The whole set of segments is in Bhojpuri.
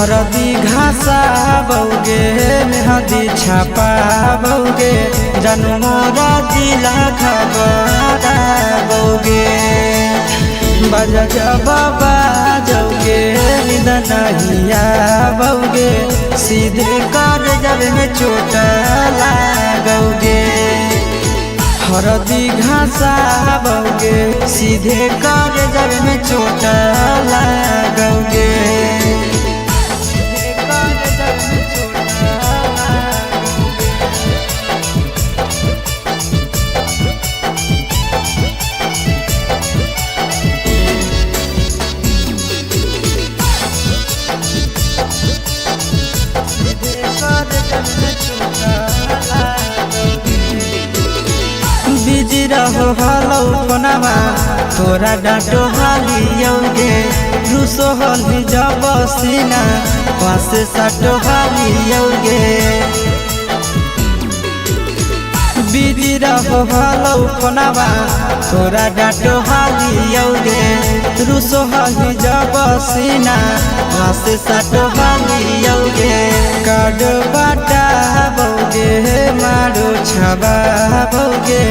हरदी घासा बौगे मेहदी छापा बौगे जनमोरा जिला खबरा बौगे बजा जबाबा जौगे निदनहिया बौगे सीधे कर जब में चोट लागोगे। हरदी घासा बौगे सीधे कर जब में चोट लागोगे। बिजी रहो हलो फोनमा तोरा डांटो हालियोगे रूसो हली जब सीना पासे सटो हालियोगे। बिजी रहो हलो फोनमा तोरा डांटो हालियोगे रूसो हली जब सीना पासे सटो हालियोगे। काड बाटा बौगे मारो छबा बौगे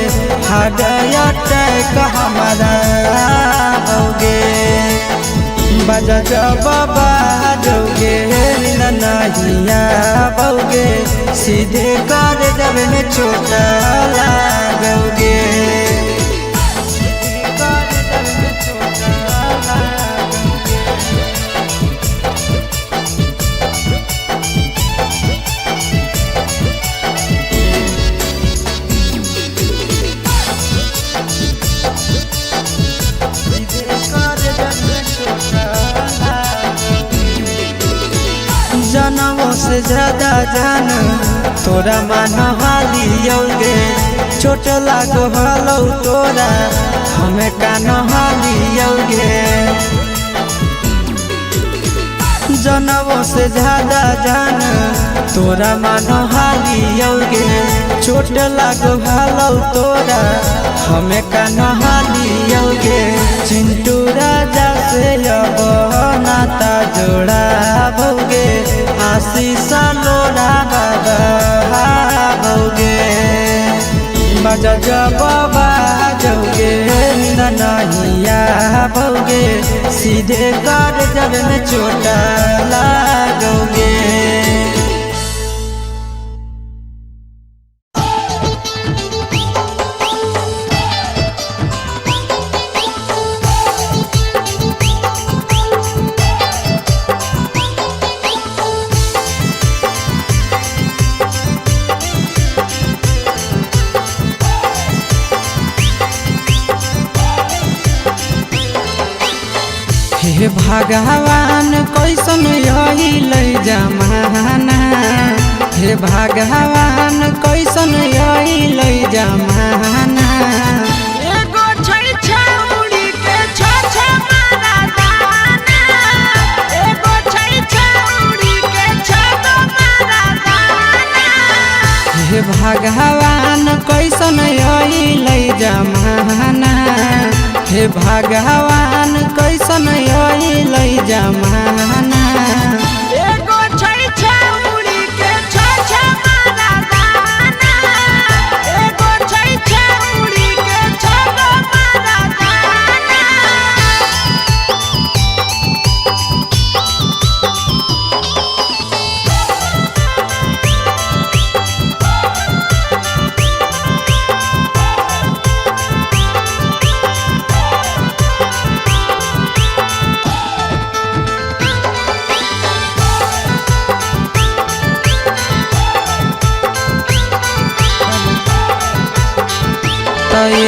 हार्ट अटैक हमारा बौगे बजा जबाबा जौगे नहिया बौगे सीधे कर जब में चोट लागोगे। जनमों से ज्यादा जान तोरा मान हालियोगे चोट लागो हलो तोरा हमें कान हालियोगे। जनमों से ज्यादा जान तोरा मान हालियोगे चोट लागो हलो तोरा हमें कान हालियोगे। चिंटू राजा से अब नाता जोड़ा बौगे आशीष लोड़ा बौगे बजा जबाबा जौगे नहिया बौगे सीधे कर जब में चोट लागोगे। हे भगवान कैसन यही लई जमाना हे भगवान कैसन यही लई जमाना। एगो छै छौरी के छ मारा दाना एगो छै छौरी के छ मारा दाना। हे भगवान कैसन यही लई जमाना हे भगवान कैसन यही लई जमाना। एगो छै छौरी के छ मारा दाना एगो छै छौरी के छ मारा दाना।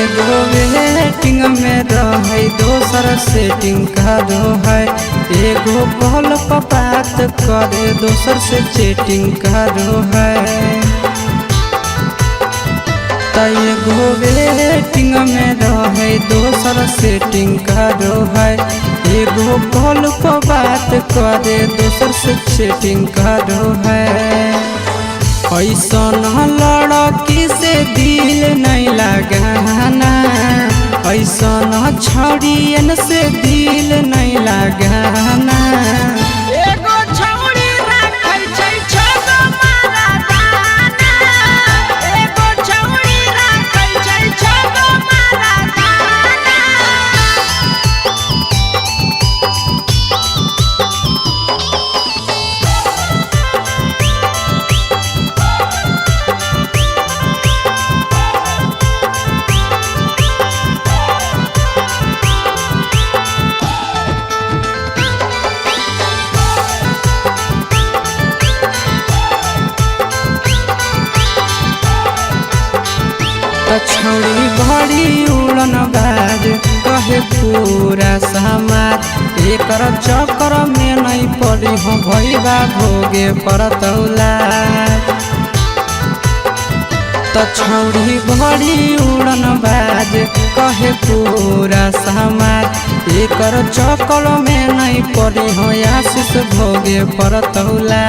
एगो वेटिंग में रहे दोसर सेटिंग करो है एगो कॉल पर बात करे दोसर से चैटिंग करो है। एगो वेटिंग में रहे दोसर सेटिंग करो है एगो कॉल पर बात करे दोसर से चैटिंग करो है। ऐसन लड़की से दिल नहीं लगाना ऐसन छौड़ियन से दिल नहीं लगाना। एगो छौरी छौड़ी बड़ी उड़न बाज कहे पूरा समाज एकर चक्कर में नहीं पड़ी हो भैया भोगे परतौला छौड़ी बड़ी उड़न बाज कहे पूरा समाज एकर चक्कर में नहीं पड़ी हो आशीष भोगे परतौला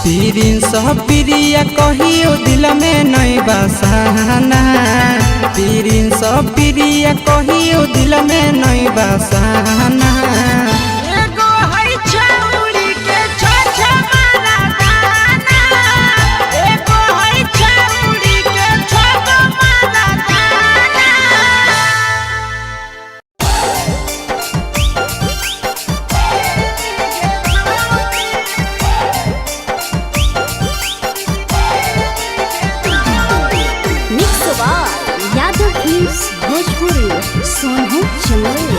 पीरिन सह प्रिया कहियो दिल में नहीं बसाना पीरिन सह प्रिया कहियो दिल में नहीं बसाना एगो है छौड़ी के छोछा मारा दाना एगो है छौड़ी के छोछा मारा दाना भोजपुरी सोनू चंदेल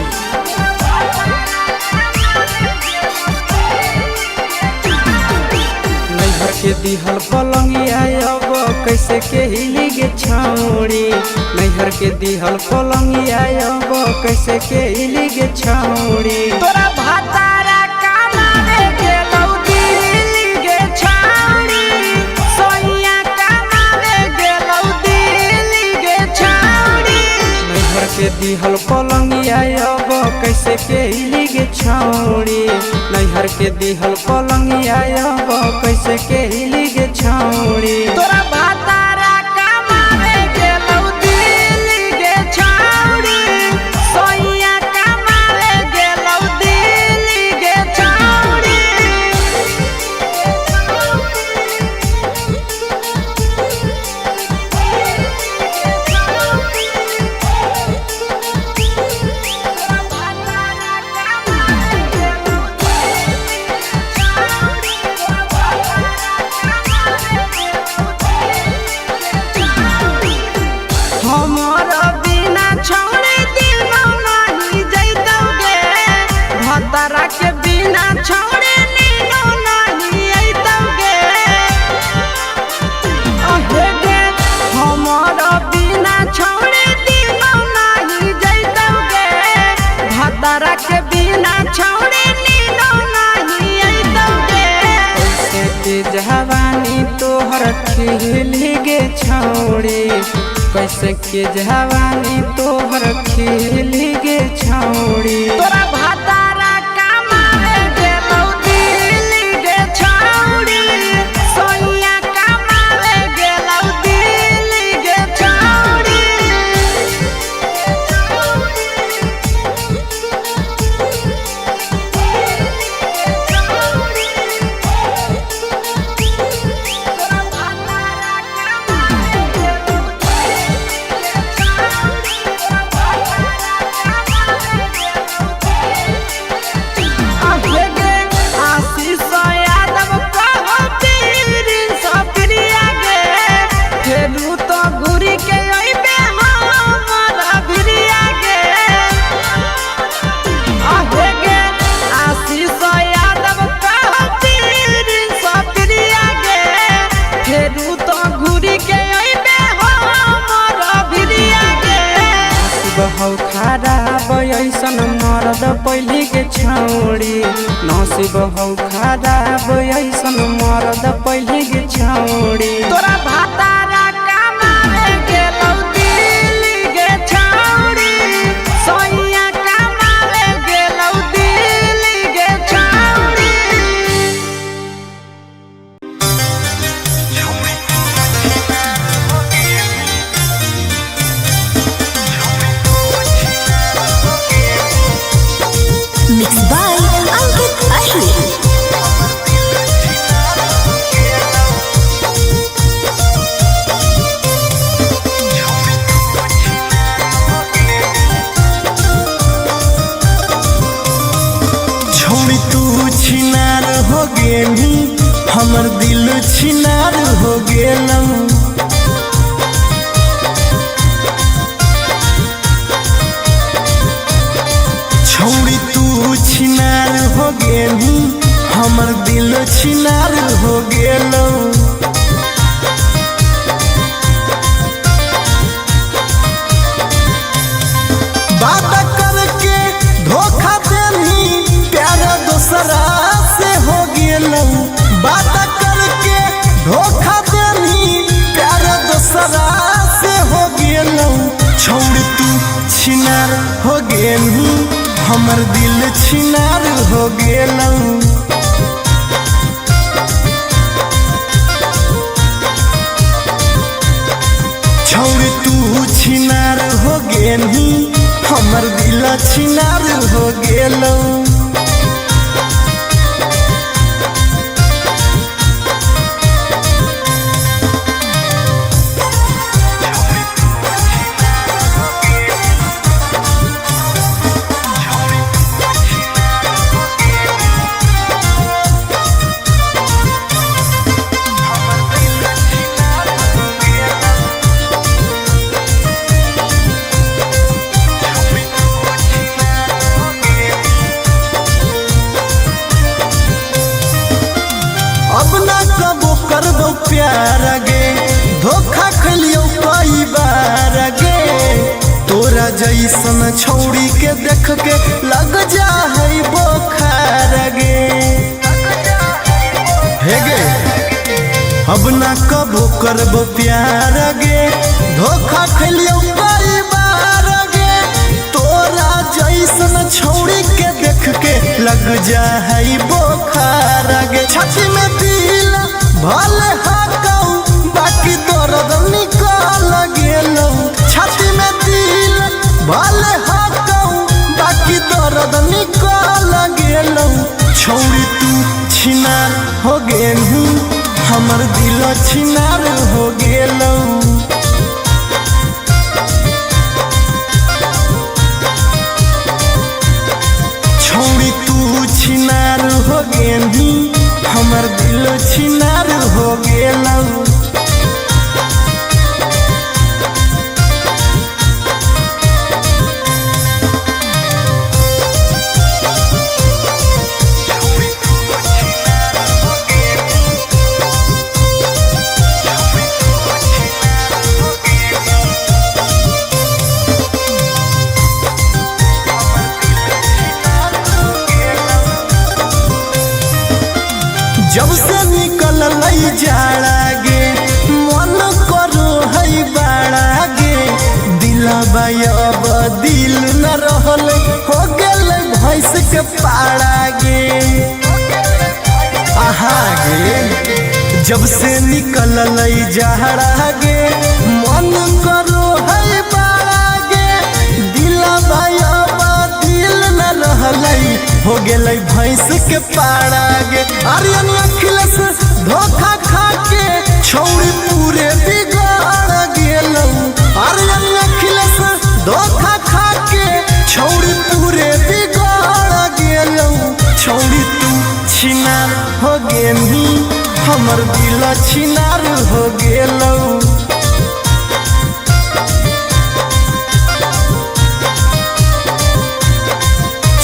नैहर के दिहल पलंगिया अब कैसे के हिली गे छौड़ी नैहर के दिहल पलंगिया अब कैसे के हिली गे छौड़ी तोरा भातारा कमावे गेलौ दिल्ली गे छौड़ी सोनिया कमावे गेलौ दिल्ली गे छौड़ी नैहर के दिहल पलंगिया अब कैसे के हिली गे छौड़ी नैहर के दिहल पलंगिया अब कैसे के हिली गे छौड़ी तोरा भातारा कमावे गेलौ दिल्ली गे छौड़ी सोनिया कमावे गेलौ दिल्ली गे छौड़ी हमारा बिना छौड़े दिनो नहीं जैतौगे भतारा के बिना छौड़े नीनो नहीं अइतौगे अहे गे हमारा बिना छौड़े दिनो नहीं जैतौगे भतारा के बिना छौड़े नीनो नहीं अइतौगे कैसे के जवानी तोहर खिली गे छौड़ी कैसे के जवानी तोहर खिली गे छौड़ी तोरा भातारा कमावे गेलौ दिल्ली गे छौड़ी सोनिया कमावे गेलौ दिल्ली गे छौड़ी तोरा भातारा कमावे आशीष यादव कहो पीरिन सप्रिया गे फेरू तो घुरी के अइबे हमरा भिरिया गे आहे गे आशीष यादव कहो पीरिन सप्रिया गे फेरू तो घुरी के अइबे हमरा भिरिया गे बहु खराब ऐसन मरद पहली के छौड़ी नसीब हौ खराब ऐसन मरद पहली के छौड़ी तोरा भातारा कमावे गेलौ दिल्ली गे छौड़ी सोनिया कमावे गेलौ दिल्ली गे छौड़ी मिक्स बाय अंकित अहिर छौड़ी तू छिनार हो गेली हमर दिल छिनार हो गेलौ छौड़ी तू छिनार हो गेली हमर दिल छिनार हो गेलौ गेलू हमर दिल छिनार हो गेलू छौरी तू छिनार हो गेलू हमर दिल छिनार हो गेलू अब ना कबो करबो प्यार गे धोखा खलियो कई बार गे तोरा जैसन छौड़ी के देख के लग जा है बोखार गे हे गे अब ना कबो करबो प्यार गे धोखा खलियो कई बार गे तोरा जैसन छौड़ी के देख के लग जा है बोखार गे छाती में दिल भले हाकौ बाकी दर्द निकल गेलौ छाती में दिल भले हाकौ बाकी दर्द निकल गेलौ छौरी तू छिनार हो गेलू हमर दिल छिनार हो गेलौ छौरी तू छिनार हो गेलू हमर दिल छिनार हो गेलौ जब से निकल लई जाड़ा गे मन करो है बाड़ा गे दिलबा अब दिल न रहल हो गेल भैंस के पाड़ा गे आहा गे जब से निकल लई जाड़ा गे मन करो है बाड़ा गे दिलबा अब दिल न रहल हो गेलै भैंस के पाड़ा गे आर्यन अखिलेश धोखा खा के छौरी पूरे बिगाड़ गेलौ आर्यन अखिलेश धोखा खा के छौरी पूरे बिगाड़ गेलौ छौरी तू छिनार हो गेलू हमर दिल छिनार हो गेलौ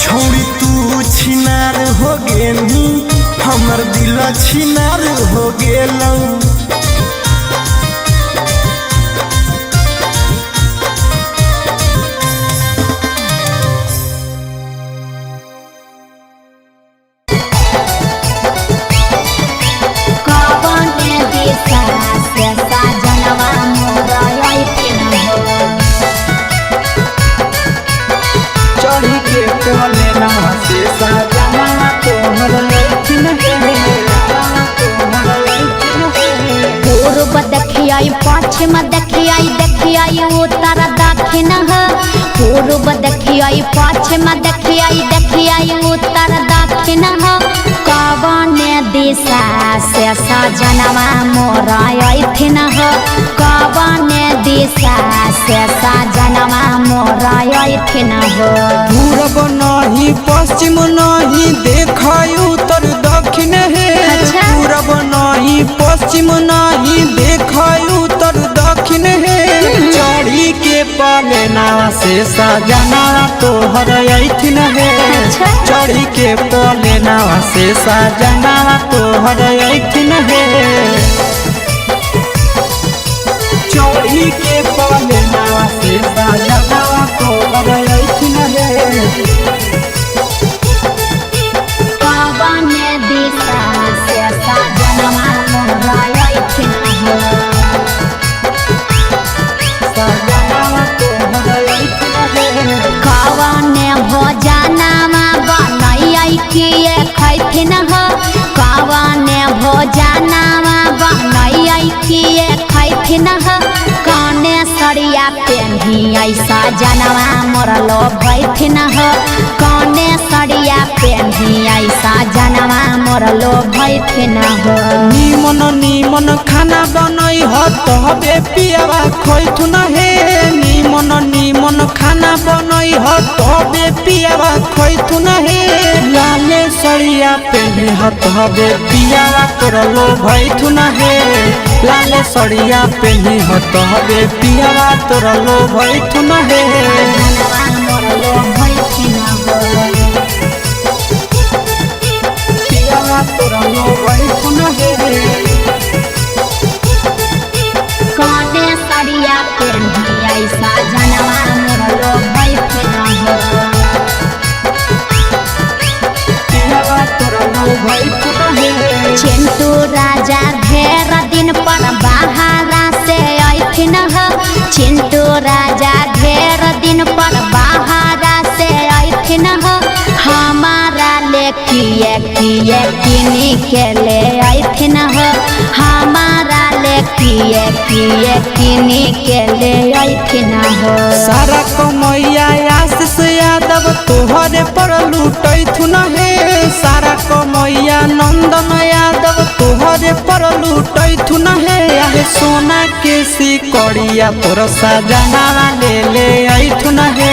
छौरी तू छिनार हो गेलू हमर दिल छिनार हो गेलौ चढ़ी के कोले ना से सजना तोहर लखिन पूर्व देखियाई पश्चिम देखियाई उत्तर दक्षिण पूर्व देखियाई पश्चिम देखियाई उत्तर दक्षिण कवन दिशा से सजनवा मोर अइथिन कवन दिशा से सजनवा मोर अइथिन पूरब नहीं पश्चिम नहीं देखाई उत्तर दक्षिण है पूरब नहीं पश्चिम नहीं देखाई उत्तर दक्षिण है चढ़ी के पलेना से सजना तोहर अइथिन है चढ़ी के पलेना से सजना तोहर अइथिन है चढ़ी के पलेना से सजना तोहर अइथिन है कवन दिशा से सजनवा मोर अइथिन सजना तोहर अइथिन है कवन लइकिए खैथिन ह काने सड़िया पेन्ही ऐसा जनवा मोरलो भैथिन ह काने सड़िया पेन्ही ऐसा जनवा मोरलो भैथिन ह निमन निमन खाना बनई ह तबे पियावा खैथुन हे निमन निमन खाना बनई ह तबे पियावा खैथुन हे लाले सड़िया पेन्ही ह तबे पियावा तोरलो भैथुन हे लाले सड़िया पेन्ही ह तबे पियावा तोरलो भैथुन हे जनवा मोरलो भैथिन ह पियावा तोरलो भैथुन हे काने सड़िया पेन्ही ऐसा जनवा मोरलो भैथिन ह पियावा तोरलो भैथुन हे चिंटू राजा ढेर दिन पर बाहरा से अइथिन ह चिंटू राजा ढेर दिन पर बाहरा से अइथिन ह हमारा ले किए किए किनी के ले अइथिन ह हमारा ले किए किए किनी के ले अइथिन ह सारा कमैया आशीष यादव तोहरे पर लूटैथुन हे सारा कमैया नंदन यादव तोहरे पर लूटैथुन हे आहे सोना के सिकड़िया तोर सजनावा ले ले अइथुन हे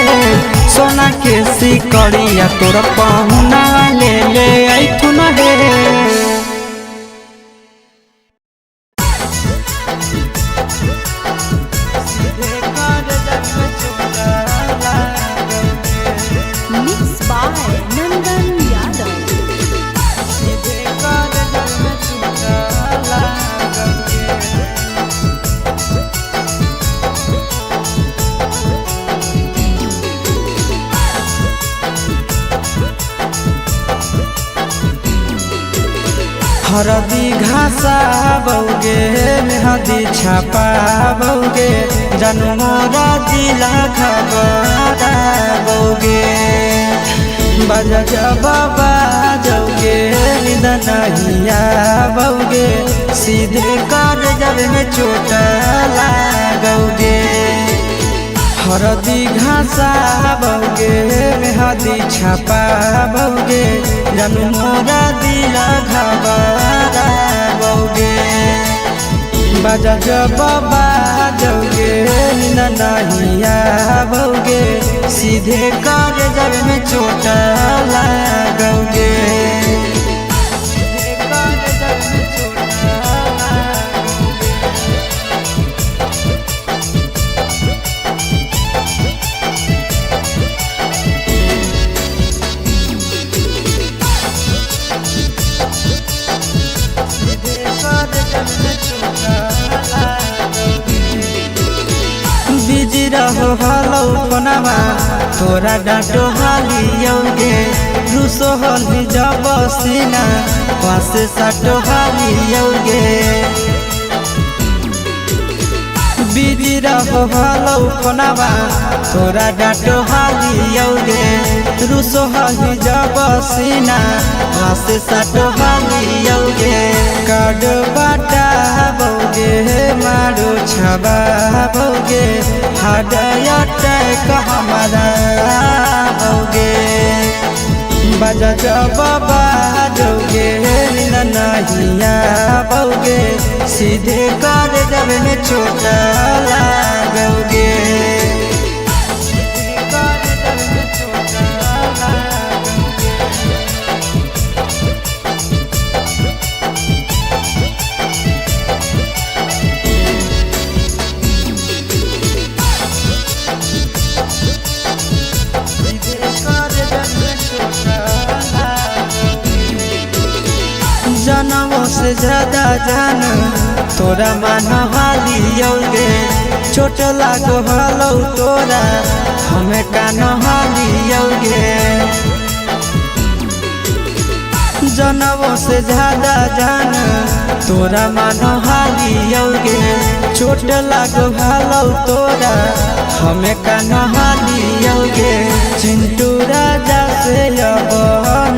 सोना के सिकड़िया तोर पहुनावा ले ले अइथुन हे Mixed by Nandan Yadav. हरदी घासा बौगे मेहदी छापा बौगे जनमोरा दिला खबरा बौगे बजा जब बाजोगे निदनहिया बौगे सीधे कर जब में चोट लागोगे हरदी घासा बौगे मेहदी छापा बौगे जनमोरा दिला घबरा बौगे बजा जब बाजोगे नहिया बौगे सीधे कर जब में चोट लागोगे बिजी रहो हलो पनामा तोरा डांटो हालियोगे रूसो हली जब सीना पासे साटो हालियोगे बिजी रहो हलो पनामा तोरा डांटो हालियोगे रूसो हली जब सीना पासे साटो हालियोगे काड बाटा बौगे मारो छबा बौगे हाडया टैक हमारा बौगे बजा जब बाजोगे नहिया बौगे सीधे कर जब में चोट लागोगे जनमों से ज्यादा जान तोरा मान हालियोगे चोट लागो हलो तोरा हमें कान हालियोगे जनमों से ज्यादा जान तोरा मान हालियोगे चोट लागो हलो तोरा हमें कान हालियोगे चिंटू राजा से अब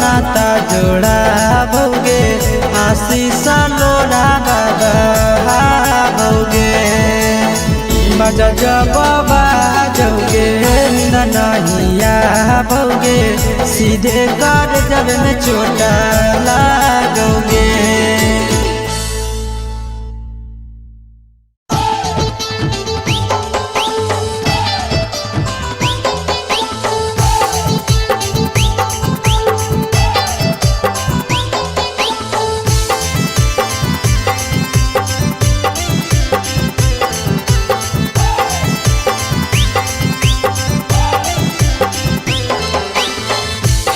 नाता जोड़ा बोगे आशीष लोड़ा बाबा बाजा जब बाजोगे नींद नहीं आओगे, सीधे कर जब में चोट लागोगे।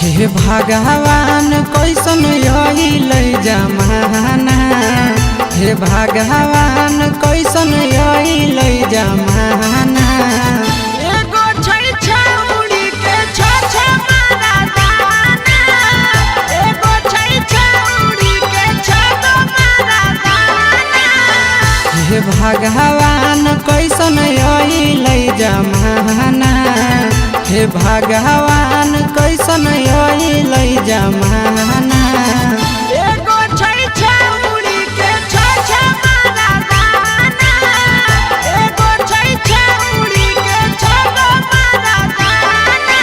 हे भगवान कैसन यही जमाना, हे भगवान कैसन यही जमाना। एगो छै छौरी के छ मारा दाना, एगो छै छौरी के छ मारा दाना। हे भगवान कैसन यही जमाना, हे भगवान कैसन यही जमाना। एगो छै छौरी के छ मारा दाना, एगो छै छौरी के छ मारा दाना।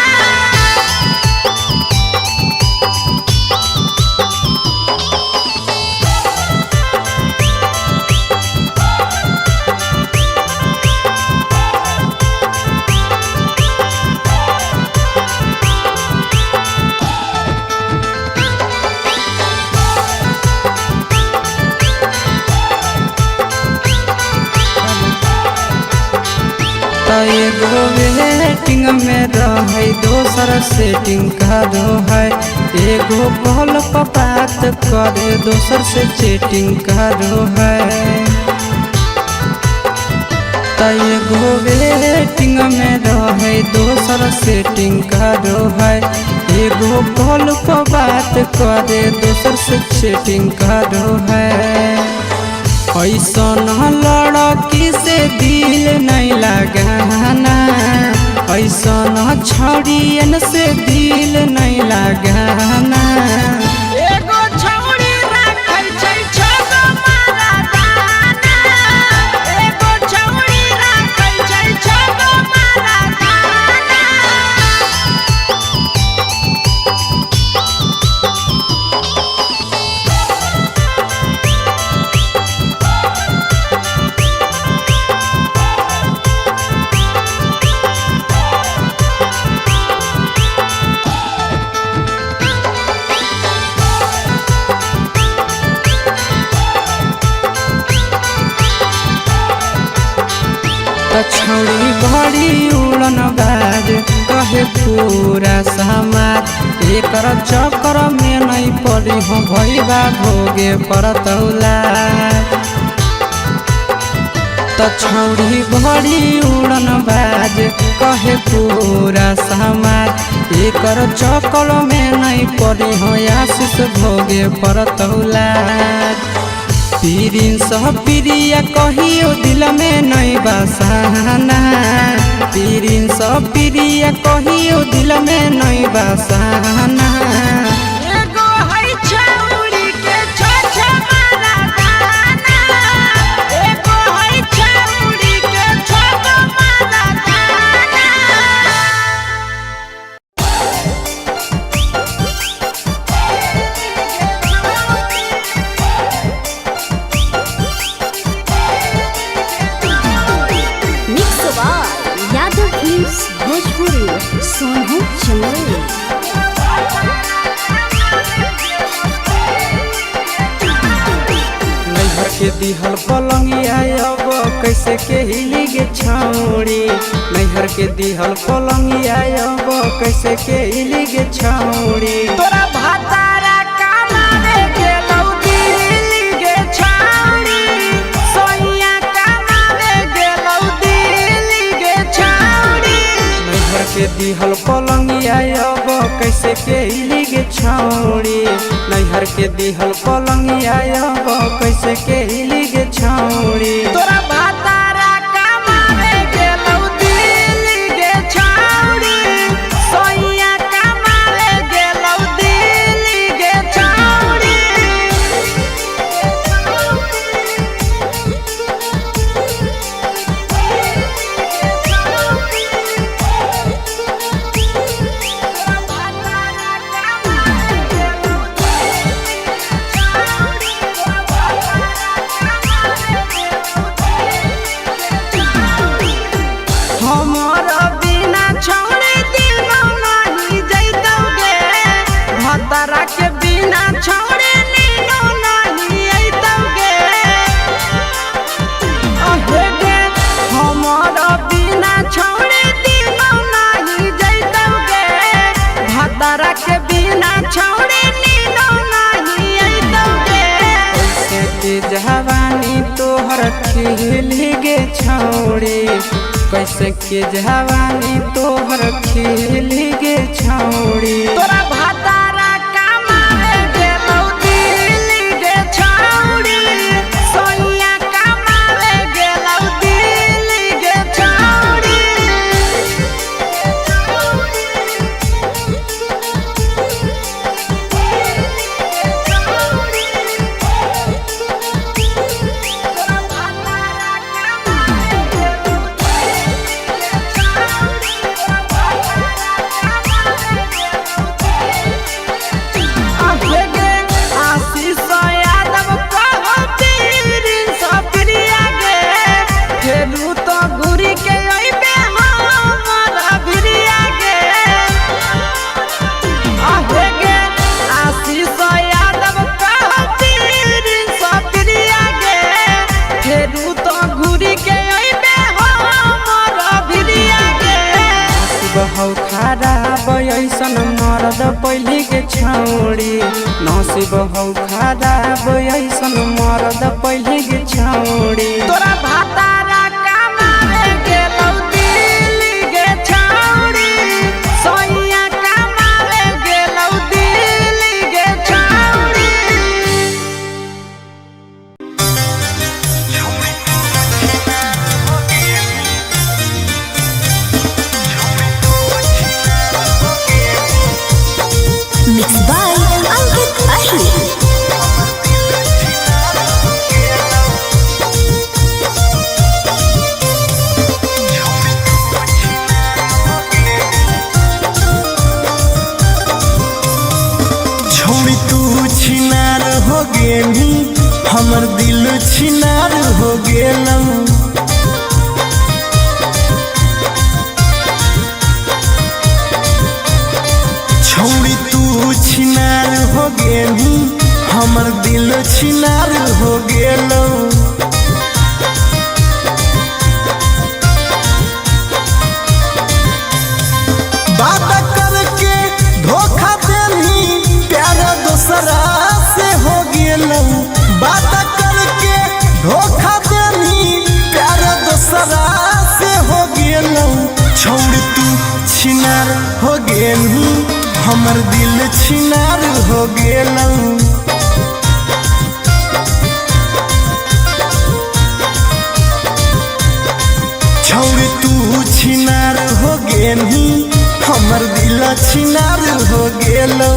एगो वेटिंग में रहे दोसर सेटिंग करो है, एगो कॉल पर बात करे दोसर से चैटिंग करो है। एगो वेटिंग में रहे दोसर सेटिंग करो है, एगो कॉल पर बात करे दोसर से चैटिंग करो है। ऐसन लड़की से दिल नहीं लगाना, ऐसन छड़ियन से दिल नहीं लगाना। एगो छौरी राखै छै छ मारा दाना, एगो छौरी राखै छै छ मारा दाना। छौरी बड़ी उड़न बाज कहे पूरा समाज, एकर चक्कर में नहीं पड़ी हो भैया भोगे परतौला। छौरी बड़ी उड़न बाज कहे पूरा समाज, एकर चक्कर में नहीं पड़ी हो आशीष भोगे परतौला। पीरिन सह प्रिया कहियो दिल में नहीं बसाना, पीरिन सह प्रिया कहियो दिल में नहीं बसाना। एगो है छौरी के छ मारा दाना, एगो है छौरी के छ मारा दाना। यादव फिल्म्स भोजपुरी सोनू चंदेल। नैहर के दिहल पलंगिया अब कैसे के हिली गे छौरी, नैहर के दिहल पलंगिया अब कैसे के हिली गे छौरी। तोरा भातारा कमावे गेलौ दिल्ली गे छौरी, सोइया कमावे गेलौ दिल्ली गे छौरी। नैहर के दिहल पलंगिया अब कैसे के हिली गे छौरी, नैहर के दिहल पलंगिया अब कैसे के हिली गे छौरी। तोरा भातारा कमावे गेलौ दिल्ली गे छौरी, सोइया कमावे गेलौ दिल्ली गे छौरी। जवानी तोहर खिली गे छौड़ी, कैसे के जवानी तोहर खिली गे छौड़ी। तोरा भातारा कमाए गेलौ दिल्ली गे छौड़ी, सोनिया कमाए गेलौ दिल्ली गे छौड़ी। बहु खराब ऐसन मरद पहले के छौड़ी, नसीब हौ खराब ऐसन मरद पहले के छौड़ी। तोरा भातारा कमाए गेलौ दिल्ली गे छौड़ी, सोनिया कमाए गेलौ दिल्ली गे छौड़ी। Mixed by Ankit Ahli. छौड़ी तू छिनार हो गेली, हमर दिल छिनार हो गेलौ। छौड़ी तू छिनार हो गेली, हमर दिल छिनार हो गेलौ। बात करके धोखा देली, प्यार दोसरा से हो गेलौ। बात करके धोखा देली, प्यार दोसरा से हो गेलौ। छौड़ी तू छिनार हो गेली, हमर दिल छिनार हो गेलौ। छौड़ी तू छिनार हो गेली, हमर दिल छिनार हो गेलौ।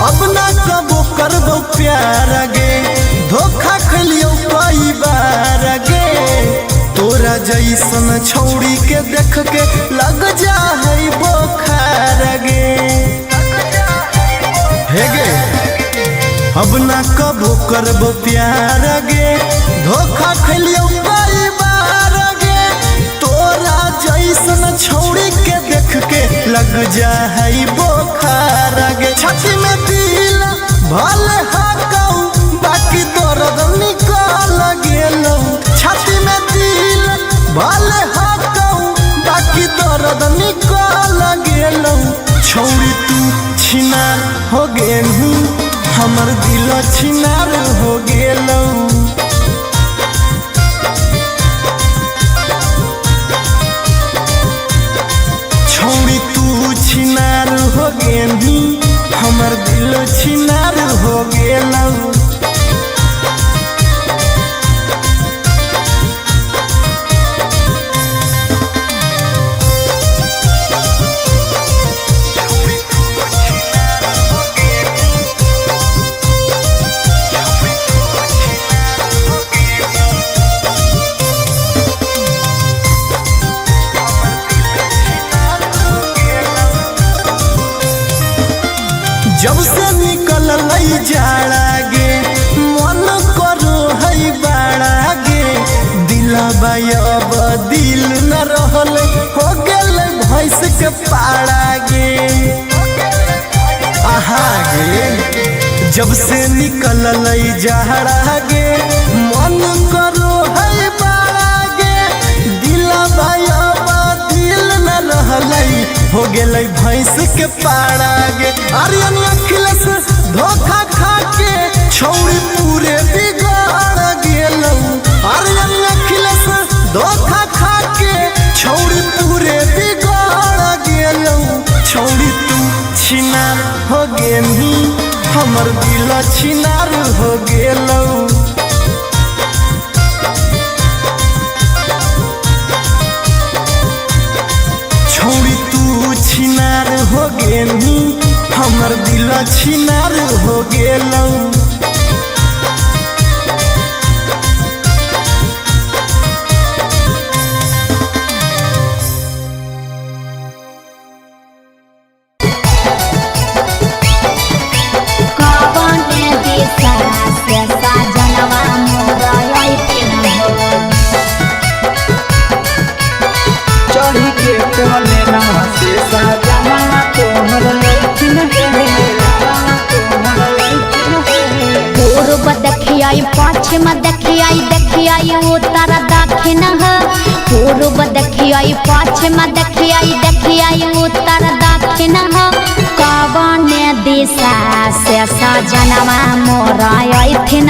अब ना कबो करबो प्यार गे, धोखा खलियो कई बार गे। तोरा जैसन छौड़ी के देख के लग जा है बोखार गे। हे गे अब ना कबो करबो प्यार गे, धोखा खलियो कई बार गे। तोरा जैसन छौड़ी के देख के लग जा है बोखार गे। छाती में दिल भले हाकौ, बाकी दर्द निकल गेलौ। छाती में दिल भले हाकौ, बाकी दर्द निकल गेलौ। छौड़ी तू छिनार हो गेलू, हमर दिल छिनार हो गेलौ। छौड़ी तू छिनार हो गेली, हमर दिल छिनार हो गेलौ। जब से निकल लई जाड़ा गे मन करो है बाड़ा गे दिलबा अब दिल न रहल हो गेल भैंस के पाड़ा गे आहा गे जब से निकल लई जाड़ा गे मन करो है बाड़ा गे दिलबा अब दिल न रहल हो गेल भैंस के पाड़ा गे आर्यन अखिलेश धोखा खा के छौड़ी पूरे बिगाड़ गेलौ आर्यन अखिलेश धोखा खा के छौड़ी पूरे बिगाड़ गेलौ छौड़ी तू छिनार हो गेनी हमर दिल छिनार हो गेलौ छौड़ी तू छिनार हो गेनी हमर दिल छिनार हो गेलौ चढ़ी के कोले नवा से सजना तोहर लैकिन पूर्व देखियाई पश्चिम देखियाई देखियाई उत्तर दक्षिण पूर्व देखियाई पश्चिम देखियाई देखियाई उत्तर दक्षिण कवन दिशा से सजनवा मोर अइथिन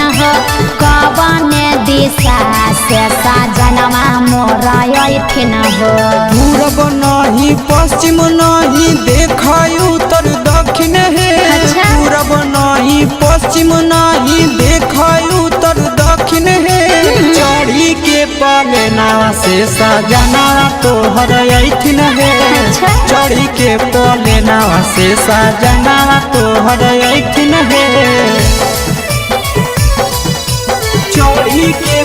कवन दिशा से सजनवा मोर अइथिन पूरब नहीं पश्चिम नहीं देखाई उत्तर दक्षिण है पूरब नहीं पश्चिम नहीं देखाई उत्तर दक्षिण है चढ़ी के पलेना से सजना तोहर अइथिन है चढ़ी के पलेना से सजना तोहर अइथिन है चढ़ी के